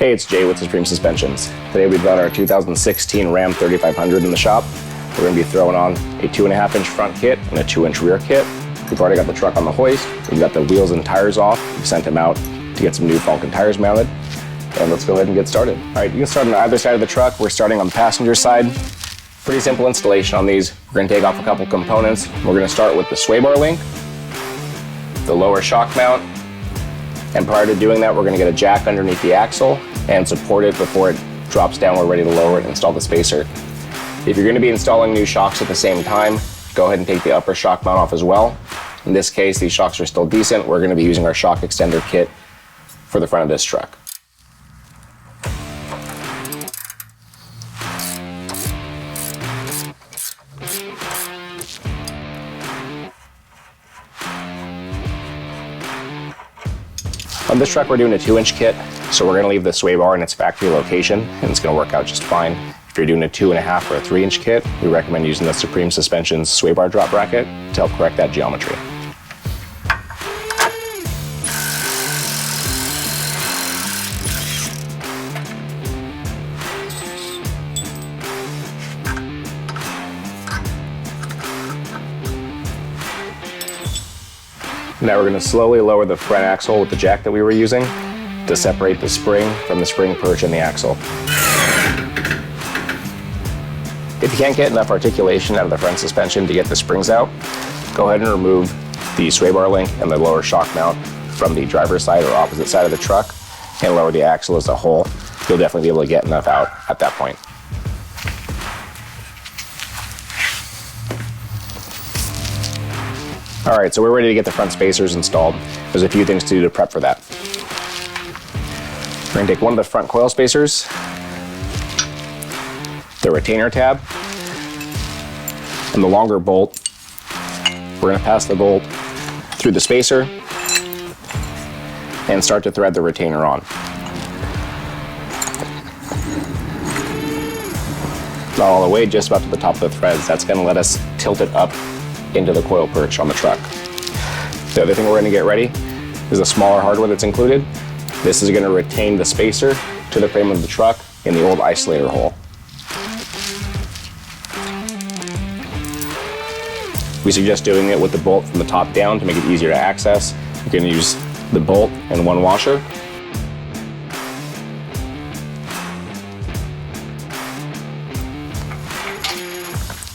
Hey, it's Jay with Supreme Suspensions. Today we've got our 2016 Ram 3500 in the shop. We're going to be throwing on a 2.5-inch front kit and a 2-inch rear kit. We've already got the truck on the hoist. We've got the wheels and tires off. We've sent them out to get some new Falcon tires mounted. And let's go ahead and get started. All right, you can start on either side of the truck. We're starting on the passenger side. Pretty simple installation on these. We're going to take off a couple components. We're going to start with the sway bar link, the lower shock mount, and prior to doing that, we're going to get a jack underneath the axle and support it before it drops down. We're ready to lower it and install the spacer. If you're going to be installing new shocks at the same time, go ahead and take the upper shock mount off as well. In this case, these shocks are still decent. We're going to be using our shock extender kit for the front of this truck. On this truck, we're doing a 2-inch kit, so we're going to leave the sway bar in its factory location, and it's going to work out just fine. If you're doing a 2.5 or a 3-inch kit, we recommend using the Supreme Suspensions sway bar drop bracket to help correct that geometry. Now we're going to slowly lower the front axle with the jack that we were using to separate the spring from the spring perch in the axle. If you can't get enough articulation out of the front suspension to get the springs out, go ahead and remove the sway bar link and the lower shock mount from the driver's side or opposite side of the truck and lower the axle as a whole. You'll definitely be able to get enough out at that point. All right, so we're ready to get the front spacers installed. There's a few things to do to prep for that. We're gonna take one of the front coil spacers, the retainer tab, and the longer bolt. We're gonna pass the bolt through the spacer and start to thread the retainer on. Not all the way, just about to the top of the threads. That's gonna let us tilt it up into the coil perch on the truck. The other thing we're going to get ready is the smaller hardware that's included. This is going to retain the spacer to the frame of the truck in the old isolator hole. We suggest doing it with the bolt from the top down to make it easier to access. You can use the bolt and one washer.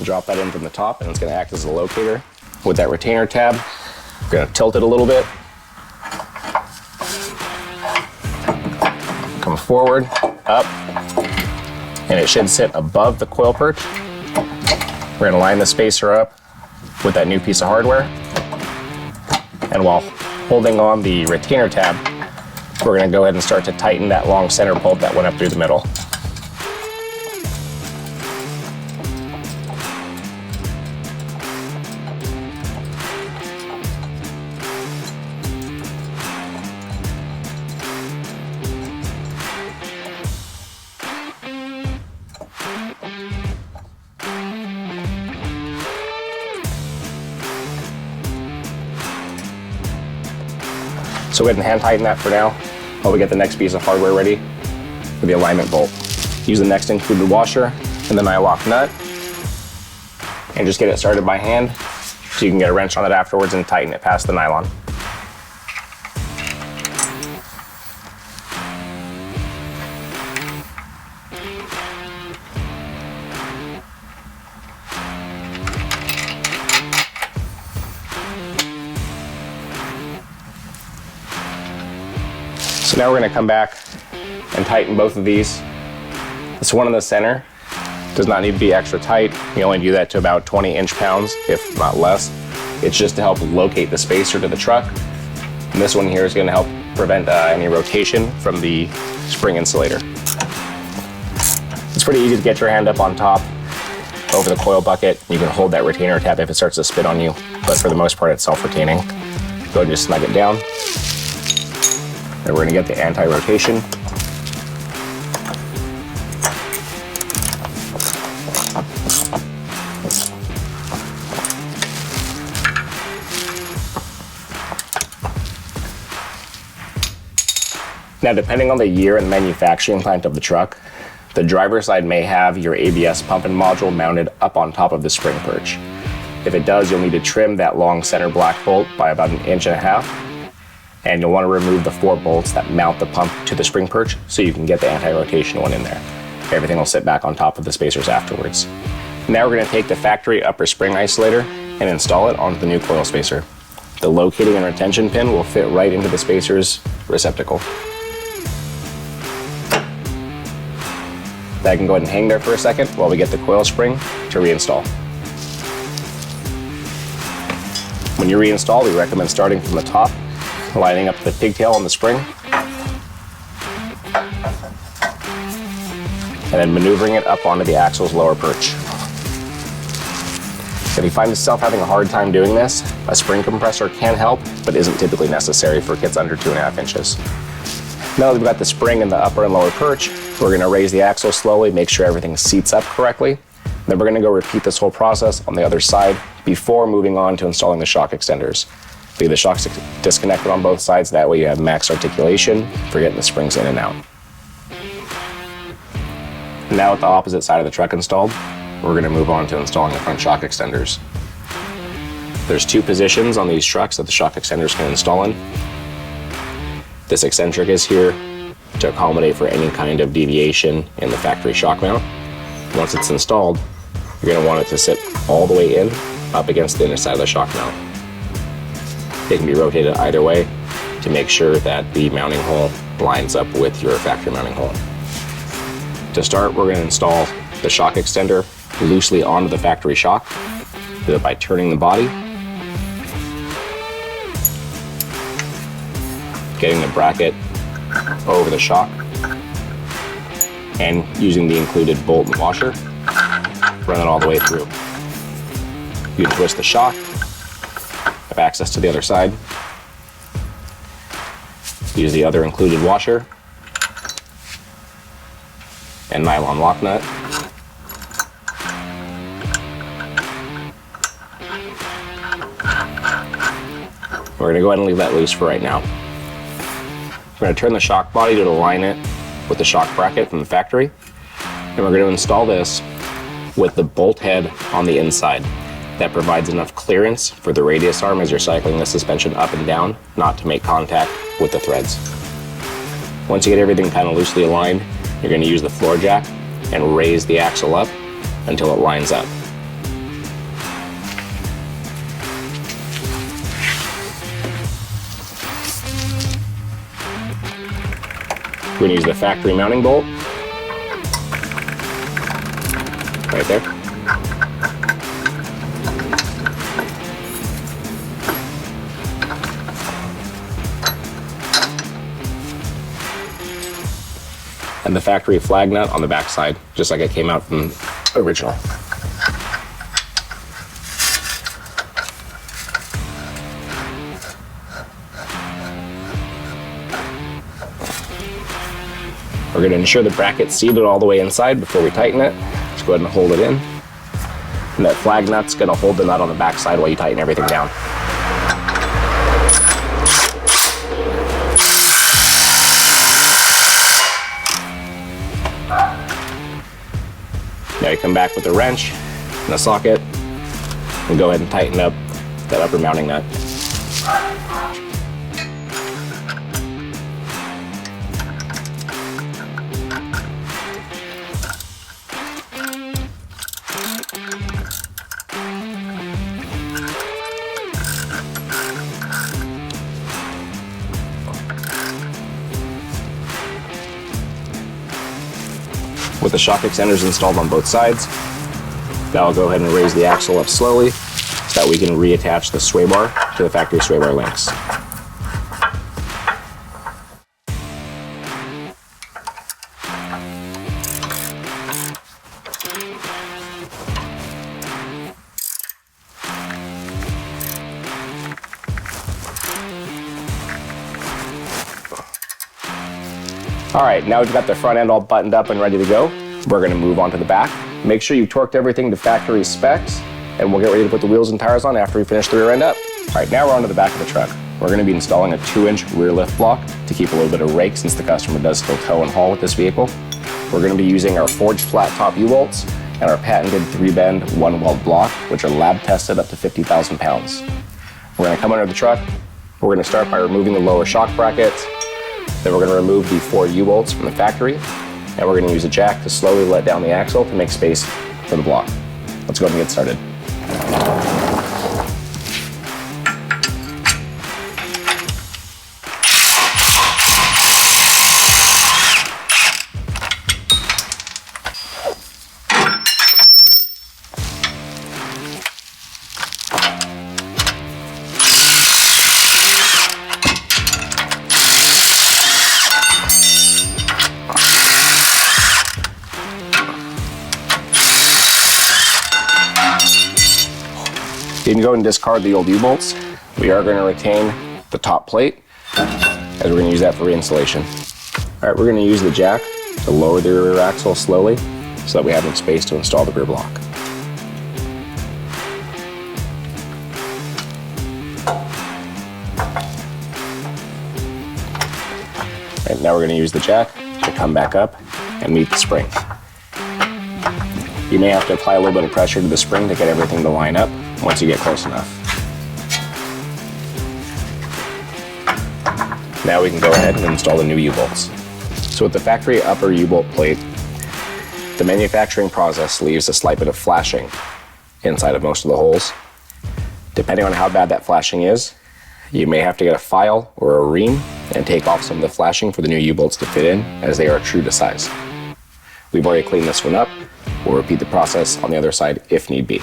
Drop that in from the top, and it's going to act as a locator. With that retainer tab, we're going to tilt it a little bit. Come forward, up, and it should sit above the coil perch. We're going to line the spacer up with that new piece of hardware. And while holding on the retainer tab, we're going to go ahead and start to tighten that long center bolt that went up through the middle. So go ahead and hand tighten that for now while we get the next piece of hardware ready for the alignment bolt. Use the next included washer and the nylock nut and just get it started by hand so you can get a wrench on it afterwards and tighten it past the nylon. So now we're going to come back and tighten both of these. This one in the center does not need to be extra tight. You only do that to about 20 inch-pounds, if not less. It's just to help locate the spacer to the truck. And this one here is going to help prevent any rotation from the spring insulator. It's pretty easy to get your hand up on top over the coil bucket. You can hold that retainer tab if it starts to spin on you, but for the most part it's self-retaining. Go ahead and just snug it down. And we're going to get the anti-rotation. Now, depending on the year and manufacturing plant of the truck, the driver's side may have your ABS pump and module mounted up on top of the spring perch. If it does, you'll need to trim that long center black bolt by about 1.5 inches, and you'll want to remove the 4 bolts that mount the pump to the spring perch so you can get the anti-rotation one in there. Everything will sit back on top of the spacers afterwards. Now we're going to take the factory upper spring isolator and install it onto the new coil spacer. The locating and retention pin will fit right into the spacer's receptacle. That can go ahead and hang there for a second while we get the coil spring to reinstall. When you reinstall, we recommend starting from the top, lining up the pigtail on the spring, and then maneuvering it up onto the axle's lower perch. If you find yourself having a hard time doing this, a spring compressor can help, but isn't typically necessary for kits under 2.5 inches. Now that we've got the spring in the upper and lower perch, we're going to raise the axle slowly, make sure everything seats up correctly. Then we're going to go repeat this whole process on the other side before moving on to installing the shock extenders. Leave the shocks disconnected on both sides, that way you have max articulation for getting the springs in and out. Now with the opposite side of the truck installed, we're going to move on to installing the front shock extenders. There's 2 positions on these trucks that the shock extenders can install in. This eccentric is here to accommodate for any kind of deviation in the factory shock mount. Once it's installed, you're going to want it to sit all the way in, up against the inner side of the shock mount. It can be rotated either way to make sure that the mounting hole lines up with your factory mounting hole. To start, we're going to install the shock extender loosely onto the factory shock. Do it by turning the body, getting the bracket over the shock, and using the included bolt and washer, run it all the way through. You can twist the shock, have access to the other side, use the other included washer and nylon lock nut. We're going to go ahead and leave that loose for right now. We're going to turn the shock body to align it with the shock bracket from the factory, and we're going to install this with the bolt head on the inside. That provides enough clearance for the radius arm as you're cycling the suspension up and down, not to make contact with the threads. Once you get everything kind of loosely aligned, you're going to use the floor jack and raise the axle up until it lines up. We're going to use the factory mounting bolt right there. And the factory flag nut on the back side, just like it came out from original. We're going to ensure the bracket's seated all the way inside before we tighten it. Just go ahead and hold it in. And that flag nut's going to hold the nut on the back side while you tighten everything down. Now you come back with a wrench and a socket and go ahead and tighten up that upper mounting nut. With the shock extenders installed on both sides, now I'll go ahead and raise the axle up slowly so that we can reattach the sway bar to the factory sway bar links. All right, now we've got the front end all buttoned up and ready to go. We're gonna move on to the back. Make sure you've torqued everything to factory specs, and we'll get ready to put the wheels and tires on after we finish the rear end up. All right, now we're on to the back of the truck. we're going to be installing a 2-inch rear lift block to keep a little bit of rake since the customer does still tow and haul with this vehicle. We're going to be using our forged flat top U-bolts and our patented 3-bend 1-weld block, which are lab tested up to 50,000 pounds. We're going to come under the truck. We're going to start by removing the lower shock brackets. Then we're going to remove the 4 U-bolts from the factory, and we're going to use a jack to slowly let down the axle to make space for the block. Let's go ahead and get started. You can go and discard the old U-bolts. We are going to retain the top plate as we're going to use that for reinstallation. All right, we're going to use the jack to lower the rear axle slowly so that we have enough space to install the rear block. Right, now we're going to use the jack to come back up and meet the spring. You may have to apply a little bit of pressure to the spring to get everything to line up once you get close enough. Now we can go ahead and install the new U-bolts. So with the factory upper U-bolt plate, the manufacturing process leaves a slight bit of flashing inside of most of the holes. Depending on how bad that flashing is, you may have to get a file or a ream and take off some of the flashing for the new U-bolts to fit in, as they are true to size. We've already cleaned this one up. We'll repeat the process on the other side if need be.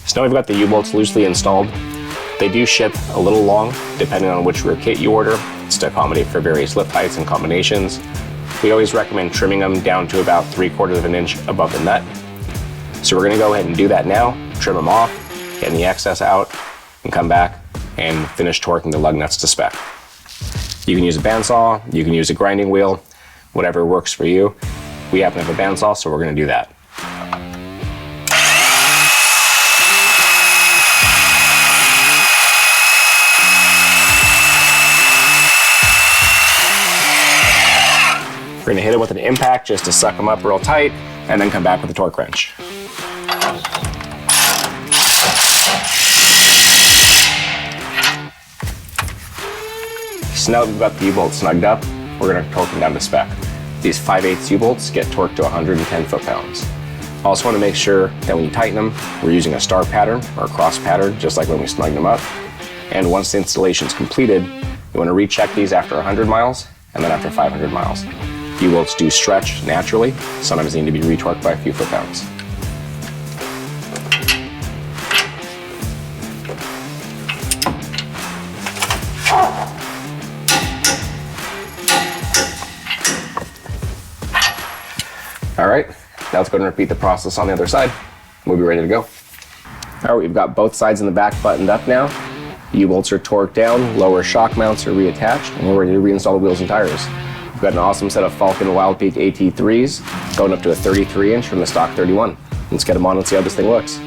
So now we've got the U-bolts loosely installed. They do ship a little long, depending on which rear kit you order. It's to accommodate for various lift heights and combinations. We always recommend trimming them down to about 3/4 of an inch above the nut. So we're gonna go ahead and do that now, trim them off, get the excess out, and come back and finish torquing the lug nuts to spec. You can use a bandsaw, you can use a grinding wheel, whatever works for you. We happen to have a bandsaw, so we're gonna do that. We're going to hit it with an impact just to suck them up real tight, and then come back with a torque wrench. So now that we've got the U-bolts snugged up, we're going to torque them down to spec. These 5/8 U-bolts get torqued to 110 foot-pounds. Also want to make sure that when you tighten them, we're using a star pattern or a cross pattern, just like when we snug them up. And once the installation is completed, you want to recheck these after 100 miles and then after 500 miles. U-bolts do stretch naturally, sometimes they need to be retorqued by a few foot-pounds. All right, now let's go and repeat the process on the other side. We'll be ready to go. All right, we've got both sides in the back buttoned up now. U-bolts are torqued down, lower shock mounts are reattached, and we're ready to reinstall the wheels and tires. We've got an awesome set of Falken Wild Peak AT3s, going up to a 33-inch from the stock 31. Let's get them on and see how this thing looks.